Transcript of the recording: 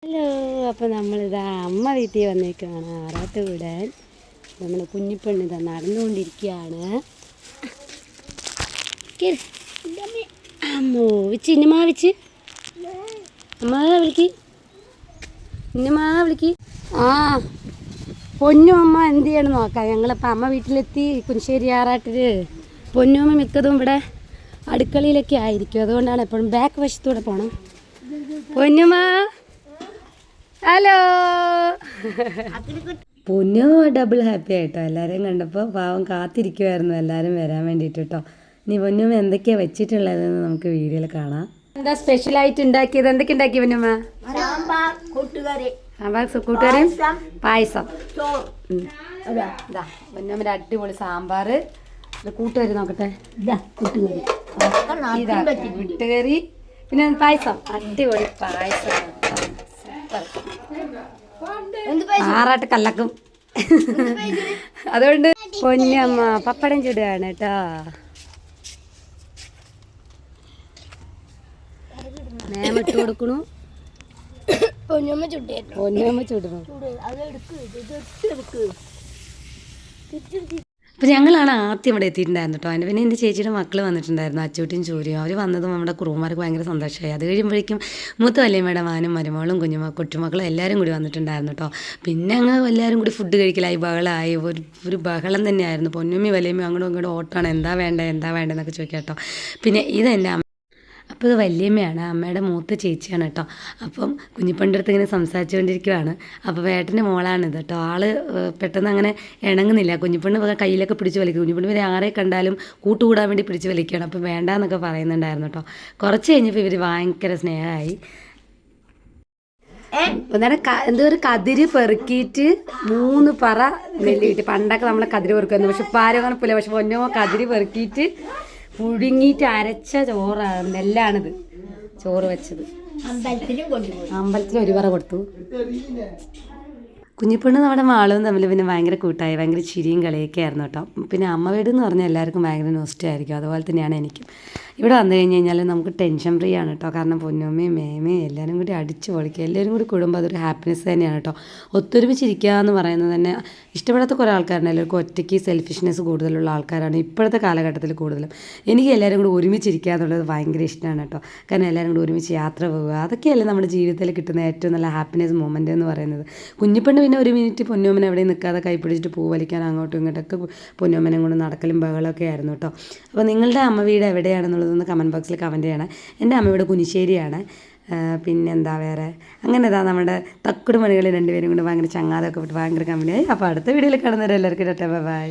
Hello, അപ്പോൾ നമ്മളിതാ അമ്മ വീട്ടിൽ വന്നേക്കാണ് ആറാട്ട് വിടാൻ. നമ്മൾ കുഞ്ഞിപ്പെണ്ണ് ഇതാ നടന്നുകൊണ്ടിരിക്കുകയാണ്. അമ്മോ വിച്ച് ഇന്നമാ വിച്ച് അമ്മ വിളിക്ക്, ഇന്നമാ വിളിക്ക്. ആ പൊന്നു അമ്മ എന്ത് ചെയ്യണം നോക്കാം. ഞങ്ങളിപ്പോൾ അമ്മ വീട്ടിലെത്തി. കുനിശ്ശേരി ആറാട്ടിൽ പൊന്നുമ്മ മിക്കതും ഇവിടെ അടുക്കളയിലൊക്കെ ആയിരിക്കും. അതുകൊണ്ടാണ് എപ്പോഴും ബാക്ക് വശത്തൂടെ പോകണം. പൊന്നുമ്മ ഹലോ. പൊന്നു ഡബിൾ ഹാപ്പി ആയിട്ടോ. എല്ലാവരെയും കണ്ടപ്പോൾ പാവം കാത്തിരിക്കുമായിരുന്നു എല്ലാവരും വരാൻ വേണ്ടിയിട്ട് കേട്ടോ. ഇനി പൊന്നുമ്മ എന്തൊക്കെയാണ് വെച്ചിട്ടുള്ളതെന്ന് നമുക്ക് വീഡിയോയിൽ കാണാം. എന്താ സ്പെഷ്യലായിട്ട് ഉണ്ടാക്കിയത്? എന്തൊക്കെ ഉണ്ടാക്കി പൊന്നുമ്മ? സാമ്പാർ കൂട്ടുകറിയും പായസം. പൊന്നുമ്മയുടെ അടിപൊളി സാമ്പാർ. കൂട്ടുകറി നോക്കട്ടെ. കൂട്ടുകറി പിന്നെ പായസം. അടിപൊളി പായസം. ആറാട്ട് കല്ലക്കും. അതുകൊണ്ട് പൊന്നമ്മ പപ്പടം ചുടുകയാണ് കേട്ടോ. മേമിട്ട് കൊടുക്കണു. പൊന്നമ്മ ചുടണം. അപ്പോൾ ഞങ്ങളാണ് ആദ്യം ഇവിടെ എത്തിയിട്ടുണ്ടായിരുന്നു കേട്ടോ. അതിൻ്റെ പിന്നെ എൻ്റെ ചേച്ചിയുടെ മക്കൾ വന്നിട്ടുണ്ടായിരുന്നു, അച്ചൂട്ടിയും ചൂരിയും. അവർ വന്നതും നമ്മുടെ കുറുമാർക്ക് ഭയങ്കര സന്തോഷമായി. അത് കഴിയുമ്പോഴേക്കും മൂത്ത വല്യമ്മയുടെ മാനും മരുമകളും കൊച്ചുമക്കളും എല്ലാവരും കൂടി വന്നിട്ടുണ്ടായിരുന്നു കേട്ടോ. പിന്നെ അങ്ങ് എല്ലാവരും കൂടി ഫുഡ് കഴിക്കലായി, ബഹളമായി. ഒരു ബഹളം തന്നെയായിരുന്നു. പൊന്നുമ്മി വല്യമ്മയും അങ്ങോട്ടും ഇങ്ങോട്ടും ഓട്ടാണ്, എന്താ വേണ്ടതെന്നൊക്കെ ചോദിക്കാം കേട്ടോ. പിന്നെ ഇതെൻ്റെ അപ്പോൾ ഇത് വല്യമ്മയാണ്, അമ്മയുടെ മൂത്ത ചേച്ചിയാണ് കേട്ടോ. അപ്പം കുഞ്ഞിപ്പൻ്റെ അടുത്ത് ഇങ്ങനെ സംസാരിച്ചുകൊണ്ടിരിക്കുകയാണ്. അപ്പോൾ വേട്ടൻ്റെ മോളാണിത് കേട്ടോ. ആൾ പെട്ടെന്ന് അങ്ങനെ ഇണങ്ങുന്നില്ല. കുഞ്ഞിപ്പണ്ണ് കയ്യിലൊക്കെ പിടിച്ച് വലിക്കും. കുഞ്ഞിപ്പണ്ണ് ഇവരെ ആരെ കണ്ടാലും കൂട്ടുകൂടാൻ വേണ്ടി പിടിച്ച് വലിക്കുകയാണ്. അപ്പോൾ വേണ്ടാന്നൊക്കെ പറയുന്നുണ്ടായിരുന്നു കേട്ടോ. കുറച്ച് കഴിഞ്ഞപ്പോൾ ഇവർ ഭയങ്കര സ്നേഹമായി. അന്നേരം എന്തോ ഒരു കതിര് പെറുക്കിയിട്ട് 3 പറ നെല്ലിട്ട്. പണ്ടൊക്കെ നമ്മളെ കതിര് പെറുക്കുമായിരുന്നു. പക്ഷെ ഇപ്പോൾ ആരും അങ്ങനെ പോലെ. പക്ഷെ പൊന്നോ കതിര് പെറുക്കിയിട്ട് പുഴുങ്ങിയിട്ട് അരച്ച ചോറാണ്, നെല്ലാണിത് ചോറ് വെച്ചത്. അമ്പലത്തിൽ 1 പറ കൊടുത്തു. കുഞ്ഞിപ്പെണ്ണ് നമ്മുടെ മാളും തമ്മിൽ പിന്നെ ഭയങ്കര കൂട്ടായി, ഭയങ്കര ചിരിയും കളിയൊക്കെ ആയിരുന്നു കേട്ടോ. പിന്നെ അമ്മ വീട് എന്ന് പറഞ്ഞാൽ എല്ലാവർക്കും ഭയങ്കര നോസ്റ്റായിരിക്കും. അതുപോലെ തന്നെയാണ് എനിക്കും. ഇവിടെ വന്നു കഴിഞ്ഞ് കഴിഞ്ഞാൽ നമുക്ക് ടെൻഷൻ ഫ്രീ ആണ് കേട്ടോ. കാരണം പൊന്നുമ്മയും മേമയും എല്ലാവരും കൂടി അടിച്ച് പൊളിക്കുക. എല്ലാവരും കൂടി കൂടുമ്പോൾ അതൊരു ഹാപ്പിനെസ് തന്നെയാണ് കേട്ടോ. ഒത്തൊരുമിച്ചിരിക്കുക എന്ന് പറയുന്നത് തന്നെ ഇഷ്ടപ്പെടാത്ത കുറേ ആൾക്കാരുണ്ട്. എല്ലാവർക്കും ഒറ്റയ്ക്ക് സെൽഫിഷ്നെസ് കൂടുതലുള്ള ആൾക്കാരാണ് ഇപ്പോഴത്തെ കാലഘട്ടത്തിൽ കൂടുതലും. എനിക്ക് എല്ലാവരും കൂടി ഒരുമിച്ചിരിക്കുക എന്നുള്ളത് ഭയങ്കര ഇഷ്ടമാണ് കേട്ടോ. കാരണം എല്ലാവരും കൂടി ഒരുമിച്ച് യാത്ര പോവുക, അതൊക്കെയല്ലേ നമ്മുടെ ജീവിതത്തിൽ കിട്ടുന്ന ഏറ്റവും നല്ല ഹാപ്പിനെസ് മൊമെൻ്റ് എന്ന് പറയുന്നത്. കുഞ്ഞിപ്പെണ്ണ് പിന്നെ 1 മിനിറ്റ് പൊന്നുമ്മനെ എവിടെയും നിൽക്കാതെ കൈ പിടിച്ചിട്ട് പൂ വലിക്കാൻ അങ്ങോട്ടും ഇങ്ങോട്ടൊക്കെ പൊന്നുമ്മനെ കൊണ്ട് നടക്കലും ബഹളമൊക്കെ ആയിരുന്നു കേട്ടോ. അപ്പോൾ നിങ്ങളുടെ അമ്മ വീട് എവിടെയാണെന്നുള്ളതൊന്ന് കമൻറ്റ് ബോക്സിൽ കമൻറ്റ് ചെയ്യണം. എൻ്റെ അമ്മ വീട് കുനിശ്ശേരിയാണ്. പിന്നെന്താ വേറെ അങ്ങനെ നമ്മുടെ തക്കുട് മണികൾ 2 പേരും കൊണ്ട് ഭയങ്കര ചങ്ങാതൊക്കെ വിട്ട് ഭയങ്കര കമ്പനിയായി. അപ്പോൾ അടുത്ത വീഡിയോയിൽ കാണുന്നവരെല്ലാവർക്കും ബൈ.